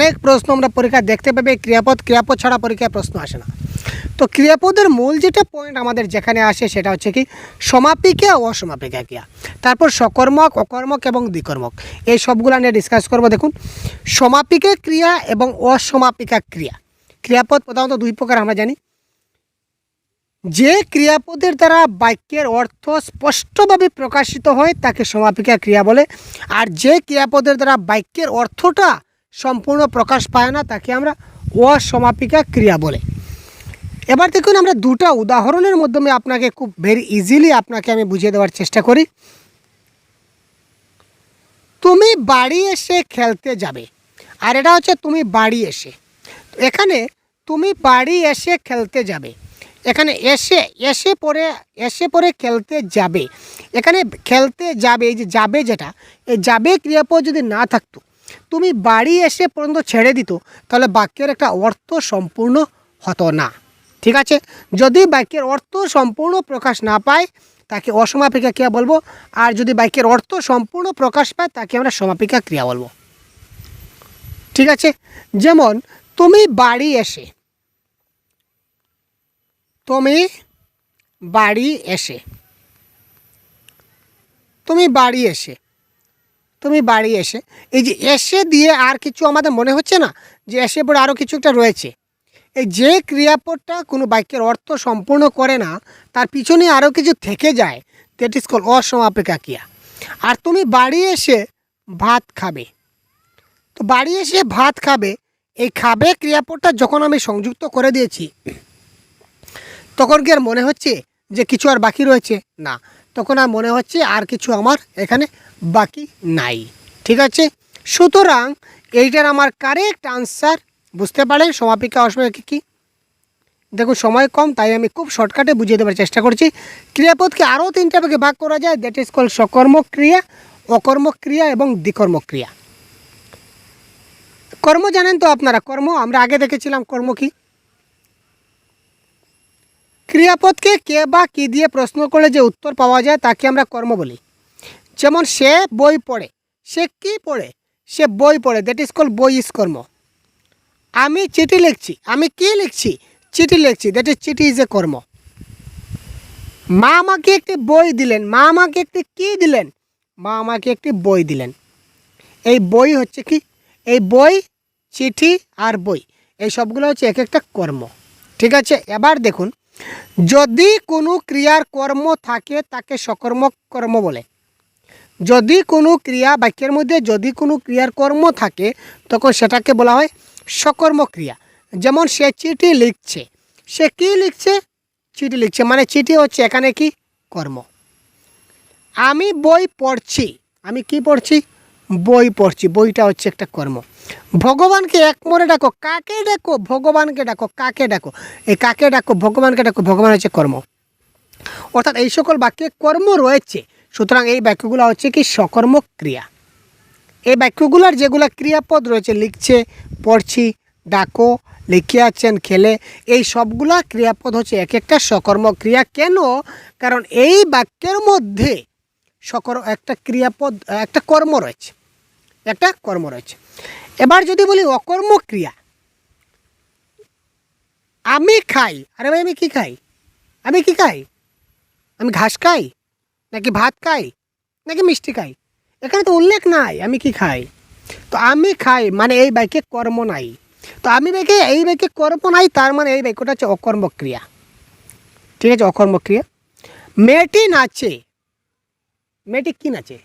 অনেক প্রশ্ন আমরা পরীক্ষা দেখতে পাবে ক্রিয়াপদ ছাড়া পরীক্ষায় প্রশ্ন আসে না। তো ক্রিয়াপদের মূল যেটা পয়েন্ট আমাদের যেখানে আসে সেটা হচ্ছে কি সমাপিকা ও অসমাপিকা ক্রিয়া, তারপর সকর্মক, অকর্মক এবং দ্বিকর্মক, এই সবগুলো নিয়ে ডিসকাস করব। দেখুন, সমাপিকা ক্রিয়া এবং অসমাপিকা ক্রিয়া। ক্রিয়াপদ প্রধানত দুই প্রকার আমরা জানি। যে ক্রিয়াপদের দ্বারা বাক্যের অর্থ স্পষ্টভাবে প্রকাশিত হয় তাকে সমাপিকা ক্রিয়া বলে, আর যে ক্রিয়াপদের দ্বারা বাক্যের অর্থটা সম্পূর্ণ প্রকাশ পায় না তাকে আমরা অসমাপিকা ক্রিয়া বলে। এবার দেখুন, আমরা দুটা উদাহরণের মাধ্যমে আপনাকে খুব ভেরি ইজিলি আপনাকে আমি বুঝিয়ে দেওয়ার চেষ্টা করি। তুমি বাড়ি এসে খেলতে যাবে, আর এটা হচ্ছে তুমি বাড়ি এসে। এখানে তুমি বাড়ি এসে খেলতে যাবে, এখানে এসে পরে খেলতে যাবে। এখানে খেলতে যাবে, এই যে যাবে, যেটা এই যাবে ক্রিয়াপদ যদি না থাকতো, তুমি বাড়ি এসে পর্যন্ত ছেড়ে দিত, তাহলে বাক্যের একটা অর্থ সম্পূর্ণ হতো না। ঠিক আছে, যদি বাক্যের অর্থ সম্পূর্ণ প্রকাশ না পায় তাকে অসমাপিকা ক্রিয়া বলবো, আর যদি বাক্যের অর্থ সম্পূর্ণ প্রকাশ পায় তাকে আমরা সমাপিকা ক্রিয়া বলবো। ঠিক আছে, যেমন তুমি বাড়ি এসে, তুমি বাড়ি এসে, তুমি বাড়ি এসে, তুমি বাড়ি এসে, এই যে এসে দিয়ে আর কিছু আমাদের মনে হচ্ছে না যে এসে পরে আরও কিছু একটা রয়েছে। এই যে ক্রিয়াপদটা কোনো বাক্যের অর্থ সম্পূর্ণ করে না, তার পিছনে আরও কিছু থেকে যায়, দ্যাট ইজ কল অসমাপিকা ক্রিয়া। আর তুমি বাড়ি এসে ভাত খাবে, তো বাড়ি এসে ভাত খাবে, এই খাবে ক্রিয়াপদটা যখন আমি সংযুক্ত করে দিয়েছি তখন কি আর মনে হচ্ছে যে কিছু আর বাকি রয়েছে? না, তখন আর মনে হচ্ছে আর কিছু আমার এখানে বাকি নাই। ঠিক আছে, সুতরাং এইটার আমার কারেক্ট আনসার বুঝতে পারেন সমাপিকা অসমাপিকা কী। দেখুন, সময় কম, তাই আমি খুব শর্টকাটে বুঝিয়ে দেওয়ার চেষ্টা করছি। ক্রিয়াপদকে আরও তিনটা ভাগে ভাগ করা যায়, দ্যাট ইজ কল সকর্মক ক্রিয়া, অকর্মক ক্রিয়া এবং দ্বিকর্মক ক্রিয়া। কর্ম জানেন তো আপনারা, কর্ম আমরা আগে দেখেছিলাম কর্ম কি। ক্রিয়াপদকে কে বা কী দিয়ে প্রশ্ন করলে যে উত্তর পাওয়া যায় তাকে আমরা কর্ম বলি। যেমন সে বই পড়ে, সে কি পড়ে? সে বই পড়ে, দ্যাট ইজ কল বই ইজ কর্ম। আমি চিঠি লিখছি, আমি কি লিখছি? চিঠি লিখছি, দ্যাট ইজ চিঠি ইজ এ কর্ম। মা আমাকে একটি বই দিলেন, মা আমাকে একটি কি দিলেন? মা আমাকে একটি বই দিলেন। এই বই হচ্ছে কি? এই বই, চিঠি আর বই, এই সবগুলো হচ্ছে এক একটা কর্ম। ঠিক আছে, এবার দেখুন, যদি কোনো ক্রিয়ার কর্ম থাকে তাকে সকর্মক কর্ম বলে। যদি কোনো ক্রিয়া বাক্যের মধ্যে যদি কোনো ক্রিয়ার কর্ম থাকে তখন সেটাকে বলা হয় সকর্মক ক্রিয়া। যেমন সে চিঠি লিখছে, সে কি লিখছে? চিঠি লিখছে, মানে চিঠি হচ্ছে এখানে কি কর্ম। আমি বই পড়ছি, আমি কি পড়ছি? বই পড়ছি, বইটা হচ্ছে একটা কর্ম। ভগবানকে এক মনে ডাকো, কাকে ডাকো? ভগবানকে ডাকো। কাকে ডাকো? এই কাকে ডাকো, ভগবানকে ডাকো, ভগবান হচ্ছে কর্ম। অর্থাৎ এই সকল বাক্যে কর্ম রয়েছে, সুতরাং এই বাক্যগুলো হচ্ছে কি সকর্মক ক্রিয়া। এই বাক্যগুলোর যেগুলো ক্রিয়াপদ রয়েছে, লিখছে, পড়ছি, ডাকো, লিখে আছেন, খেলে, এই সবগুলা ক্রিয়াপদ হচ্ছে এক একটা সকর্মক ক্রিয়া। কেন? কারণ এই বাক্যের মধ্যে একটা ক্রিয়াপদ, একটা কর্ম রয়েছে, একটা কর্ম রয়েছে। এবার যদি বলি অকর্মক ক্রিয়া, আমি খাই, আরে ভাই আমি কি খাই? আমি কি খাই? আমি ঘাস খাই, নাকি ভাত খাই, নাকি মিষ্টি খাই? এখানে তো উল্লেখ নাই আমি কি খাই। তো আমি খাই মানে এই বাক্যে কর্ম নাই। তো আমি এই বাক্যে কর্ম নাই, তার মানে এই বাক্যটা হচ্ছে অকর্মক ক্রিয়া। ঠিক আছে, অকর্মক ক্রিয়া। মেয়েটি নাচে, মেয়েটি কি নাচে?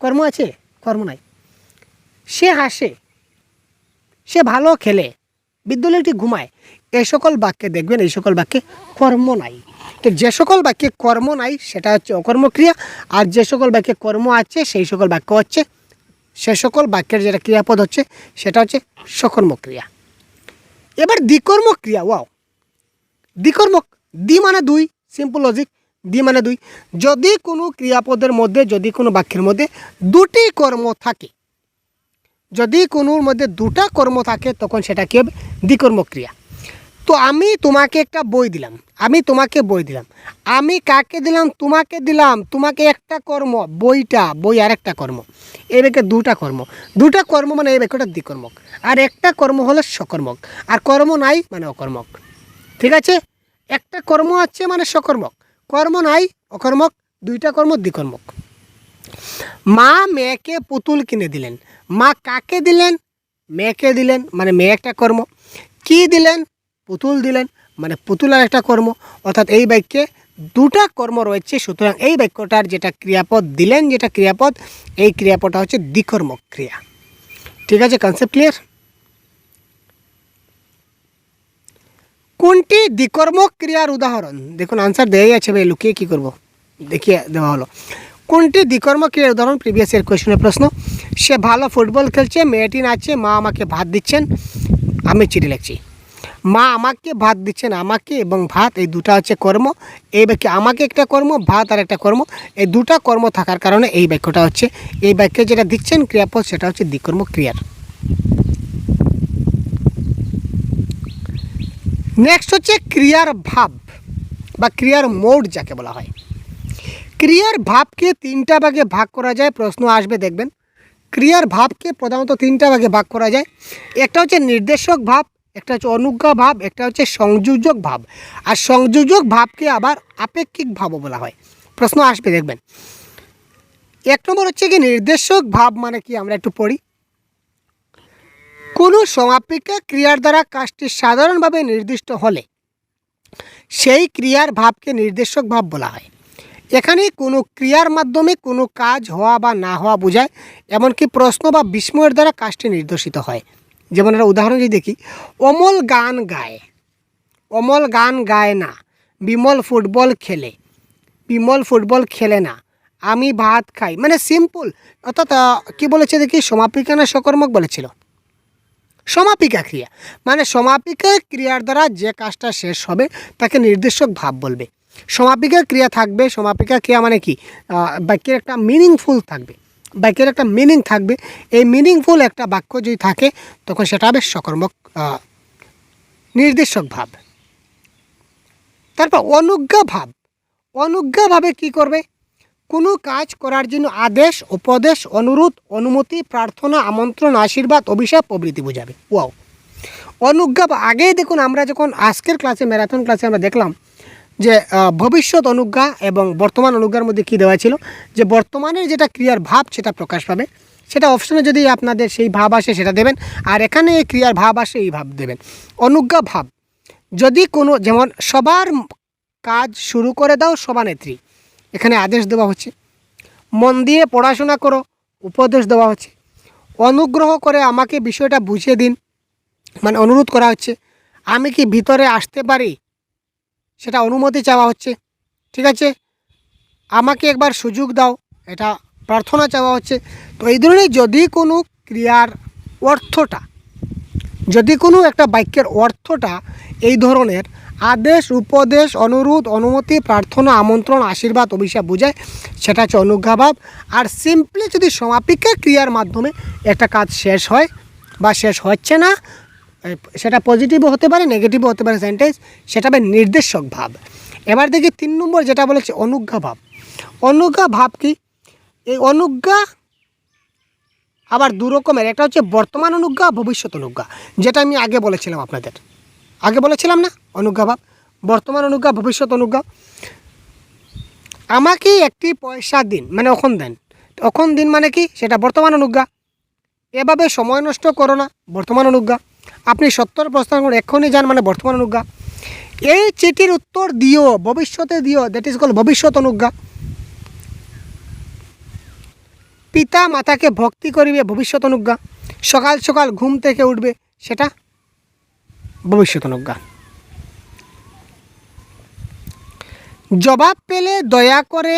কর্ম আছে? কর্ম নাই। সে হাসে, সে ভালো খেলে, বিদ্যালয়টি ঘুমায়, এই সকল বাক্যে দেখবেন এই সকল বাক্যে কর্ম নাই। তো যে সকল বাক্যে কর্ম নাই সেটা হচ্ছে অকর্মক্রিয়া, আর যে সকল বাক্যে কর্ম আছে সেই সকল বাক্য হচ্ছে, সে সকল বাক্যের যেটা ক্রিয়াপদ হচ্ছে সেটা হচ্ছে সকর্মক্রিয়া। এবার দ্বিকর্মক ক্রিয়া। ওয়াও, দ্বিকর্মক, দ্বি মানে দুই, সিম্পল লজিক, দ্বি মানে দুই। যদি কোনো ক্রিয়াপদের মধ্যে, যদি কোনো বাক্যের মধ্যে দুটি কর্ম থাকে, যদি কোনোর মধ্যে দুটা কর্ম থাকে তখন সেটা কী হবে? দ্বিকর্মক ক্রিয়া। তো আমি তোমাকে একটা বই দিলাম, আমি তোমাকে বই দিলাম, আমি কাকে দিলাম? তোমাকে দিলাম। তোমাকে একটা কর্ম, বই আর একটা কর্ম, এই বাক্যে দুটা কর্ম। দুটা কর্ম মানে এই বাক্যটা দ্বিকর্মক, আর একটা কর্ম হলো সকর্মক, আর কর্ম নাই মানে অকর্মক। ঠিক আছে, একটা কর্ম আছে মানে সকর্মক, কর্ম নাই অকর্মক, দুইটা কর্ম দ্বিকর্মক। মা মেয়েকে পুতুল কিনে দিলেন। মা কাকে দিলেন? মেয়েকে দিলেন, মানে মেয়ে একটা কর্ম। কি দিলেন? পুতুল দিলেন, মানে পুতুল আর একটা কর্ম। অর্থাৎ এই বাক্যে দুটা কর্ম রয়েছে, সুতরাং এই বাক্যটার যেটা ক্রিয়াপদ দিলেন, যেটা ক্রিয়াপদ, এই ক্রিয়াপদটা হচ্ছে দ্বিকর্মক ক্রিয়া। ঠিক আছে, কনসেপ্ট ক্লিয়ার? কোনটি দ্বিকর্মক ক্রিয়ার উদাহরণ? দেখুন আনসার দেওয়াই আছে ভাই, লুকিয়ে কী করবো, দেখিয়ে দেওয়া হলো। কোনটি দ্বিকর্মক ক্রিয়ার উদাহরণ? প্রিভিয়াস ইয়ার কোয়েশনের প্রশ্ন। সে ভালো ফুটবল খেলছে, মেয়েটি নাচছে, মা আমাকে ভাত দিচ্ছেন, আমি চিঠি লিখছি। মা আমাকে ভাত দিচ্ছেন, আমাকে এবং ভাত এই দুটা হচ্ছে কর্ম। এই বাক্যে আমাকে একটা কর্ম, ভাত আর একটা কর্ম, এই দুটা কর্ম থাকার কারণে এই বাক্যটা হচ্ছে, এই বাক্যে যেটা দিচ্ছেন ক্রিয়াপদ সেটা হচ্ছে দ্বিকর্মক ক্রিয়ার। নেক্সট হচ্ছে ক্রিয়ার ভাব বা ক্রিয়ার মোড যাকে বলা হয়। ক্রিয়ার ভাবকে তিনটা ভাগে ভাগ করা যায়, প্রশ্ন আসবে দেখবেন। ক্রিয়ার ভাবকে প্রধানত তিনটা ভাগে ভাগ করা যায়। একটা হচ্ছে নির্দেশক ভাব, একটা হচ্ছে অনুজ্ঞা ভাব, একটা হচ্ছে সংযোজক ভাব। আর সংযোজক ভাবকে আবার আপেক্ষিক ভাবও বলা হয়। প্রশ্ন আসবে দেখবেন। এক নম্বর হচ্ছে কি নির্দেশক ভাব মানে কি, আমরা একটু পড়ি। কোনো সমাপিকা ক্রিয়ার দ্বারা কাজটি সাধারণভাবে নির্দিষ্ট হলে সেই ক্রিয়ার ভাবকে নির্দেশক ভাব বলা হয়। এখানে কোনো ক্রিয়ার মাধ্যমে কোনো কাজ হওয়া বা না হওয়া বোঝায়, এমনকি প্রশ্ন বা বিস্ময়ের দ্বারা কাজটি নির্দেশিত হয়। যেমন একটা উদাহরণ যদি দেখি, অমল গান গায়, অমল গান গায় না। বিমল ফুটবল খেলে, বিমল ফুটবল খেলে না। আমি ভাত খাই, মানে সিম্পল। অর্থাৎ কী বলেছে দেখি, সমাপিকা না সকর্মক বলেছিল? সমাপিকা ক্রিয়া, মানে সমাপিকা ক্রিয়ার দ্বারা যে কাজটা শেষ হবে তাকে নির্দেশক ভাব বলবে। সমাপিকা ক্রিয়া থাকবে, সমাপিকা ক্রিয়া মানে কি, বাক্যের একটা মিনিংফুল থাকবে, বাক্যের একটা মিনিং থাকবে। এই মিনিংফুল একটা বাক্য যদি থাকে তখন সেটা হবে সকর্মক নির্দেশক ভাব। তারপর অনুজ্ঞা ভাব। অনুজ্ঞা ভাবে কী করবে? কোনো কাজ করার জন্য আদেশ, উপদেশ, অনুরোধ, অনুমতি, প্রার্থনা, আমন্ত্রণ, আশীর্বাদ, অভিশাপ প্রভৃতি বোঝাবে। ওয়াও, অনুজ্ঞা। আগেই দেখুন আমরা যখন আজকের ক্লাসে, ম্যারাথন ক্লাসে আমরা দেখলাম যে ভবিষ্যৎ অনুজ্ঞা এবং বর্তমান অনুজ্ঞার মধ্যে কী দেওয়া ছিল, যে বর্তমানের যেটা ক্রিয়ার ভাব সেটা প্রকাশ পাবে, সেটা অপশনে যদি আপনাদের সেই ভাব আসে সেটা দেবেন, আর এখানে এই ক্রিয়ার ভাব আসে এই ভাব দেবেন। অনুজ্ঞা ভাব যদি কোনো, যেমন সবার কাজ শুরু করে দাও সভানেত্রী, এখানে আদেশ দেওয়া হচ্ছে। মন দিয়ে পড়াশোনা করো, উপদেশ দেওয়া হচ্ছে। অনুগ্রহ করে আমাকে বিষয়টা বুঝিয়ে দিন, মানে অনুরোধ করা হচ্ছে। আমি কি ভিতরে আসতে পারি, সেটা অনুমতি চাওয়া হচ্ছে। ঠিক আছে, আমাকে একবার সুযোগ দাও, এটা প্রার্থনা চাওয়া হচ্ছে। তো এই ধরনের যদি কোনো ক্রিয়ার অর্থটা, যদি কোনো একটা বাক্যের অর্থটা এই ধরনের আদেশ, উপদেশ, অনুরোধ, অনুমতি, প্রার্থনা, আমন্ত্রণ, আশীর্বাদ, অভিশাপ বোঝায়, সেটা হচ্ছে অনুজ্ঞাভাব। আর সিম্পলি যদি সমাপিকা ক্রিয়ার মাধ্যমে একটা কাজ শেষ হয় বা শেষ হচ্ছে না, সেটা পজিটিভও হতে পারে, নেগেটিভও হতে পারে সেন্টেন্স, সেটা হবে নির্দেশক ভাব। এবার দেখি 3 নম্বর যেটা বলেছে অনুজ্ঞা ভাব। অনুজ্ঞা ভাব কি? এই অনুজ্ঞা আবার দু রকমের, একটা হচ্ছে বর্তমান অনুজ্ঞা, ভবিষ্যৎ অনুজ্ঞা, যেটা আমি আগে বলেছিলাম আপনাদের, আগে বলেছিলাম না অনুজ্ঞা ভাব, বর্তমান অনুজ্ঞা, ভবিষ্যৎ অনুজ্ঞা। আমাকে একটি পয়সা দিন, মানে এখন দেন, এখন দিন মানে কি, সেটা বর্তমান অনুজ্ঞা। এভাবে সময় নষ্ট করো না, বর্তমান অনুজ্ঞা। আপনি সত্তর প্রস্তাব করুন, এক্ষুনি যান, মানে বর্তমান অনুজ্ঞা। এই চিঠির উত্তর দিও, ভবিষ্যতে দিও, দ্যাট ইজ কল ভবিষ্যৎ অনুজ্ঞা। পিতা মাতাকে ভক্তি করিবে, ভবিষ্যৎ অনুজ্ঞা। সকাল সকাল ঘুম থেকে উঠবে, সেটা ভবিষ্যৎ অনুজ্ঞা। জবাব পেলে দয়া করে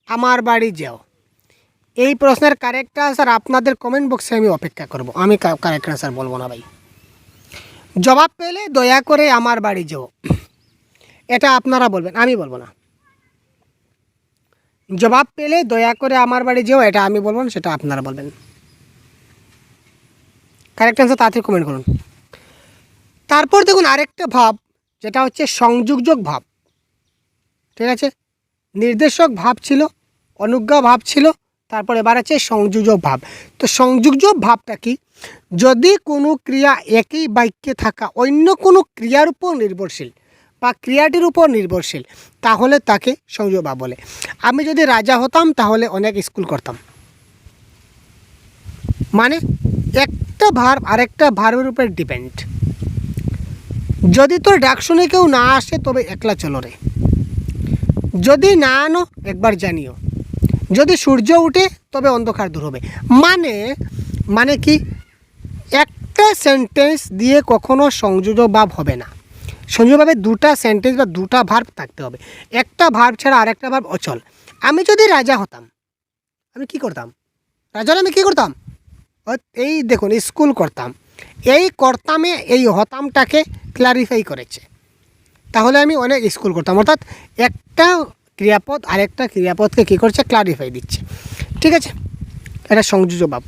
আমার বাড়ি যাও। এই প্রশ্নের কারেক্ট আনসার আপনাদের কমেন্ট বক্সে আমি অপেক্ষা করব, আমি কারেক্ট আনসার বলবো না ভাই। জবাব পেলে দয়া করে আমার বাড়ি যাও, এটা আপনারা বলবেন, আমি বলবো না। জবাব পেলে দয়া করে আমার বাড়ি যাও, এটা আমি বলবো না, সেটা আপনারা বলবেন। কারেক্ট আনসার তাড়াতাড়ি কমেন্ট করুন। তারপর দেখুন আরেকটা ভাব, যেটা হচ্ছে সংযোজক ভাব। ঠিক আছে, নির্দেশক ভাব ছিল, অনুজ্ঞা ভাব ছিল, তারপর এবার আছে সংযোজক ভাব। তো সংযোজক ভাবটা কি? যদি কোনো ক্রিয়া একই বাক্যে থাকা অন্য কোনো ক্রিয়ার উপর নির্ভরশীল বা ক্রিয়াটির উপর নির্ভরশীল, তাহলে তাকে সংযোজক ভাব বলে। আমি যদি রাজা হতাম তাহলে অনেক স্কুল করতাম। মানে একটা ভার্ব আরেকটা ভার্বের উপর ডিপেন্ড। যদি তোর ডাক শুনে কেউ না আসে তবে একলা চলো রে, যদি না আনো একবার জানিও, যদি সূর্য উঠে তবে অন্ধকার দূর হবে। মানে কি, একটা সেন্টেন্স দিয়ে কখনো সংযোজক ভাব হবে না। সংযোজক ভাবে দুটা সেন্টেন্স বা দুটা ভার্ব থাকতে হবে, একটা ভার্ব ছাড়া আরেকটা ভার্ব অচল। আমি যদি রাজা হতাম আমি কি করতাম? রাজা হলে আমি কী করতাম? এই দেখুন স্কুল করতাম। এই করতামে এই হতামটাকে ক্লারিফাই করেছে, তাহলে আমি অনেক স্কুল করতাম। অর্থাৎ একটা ক্রিয়াপদ আরেকটা ক্রিয়াপদকে কী করছে? ক্লারিফাই দিচ্ছে। ঠিক আছে, এটা সংযোজক ভাব।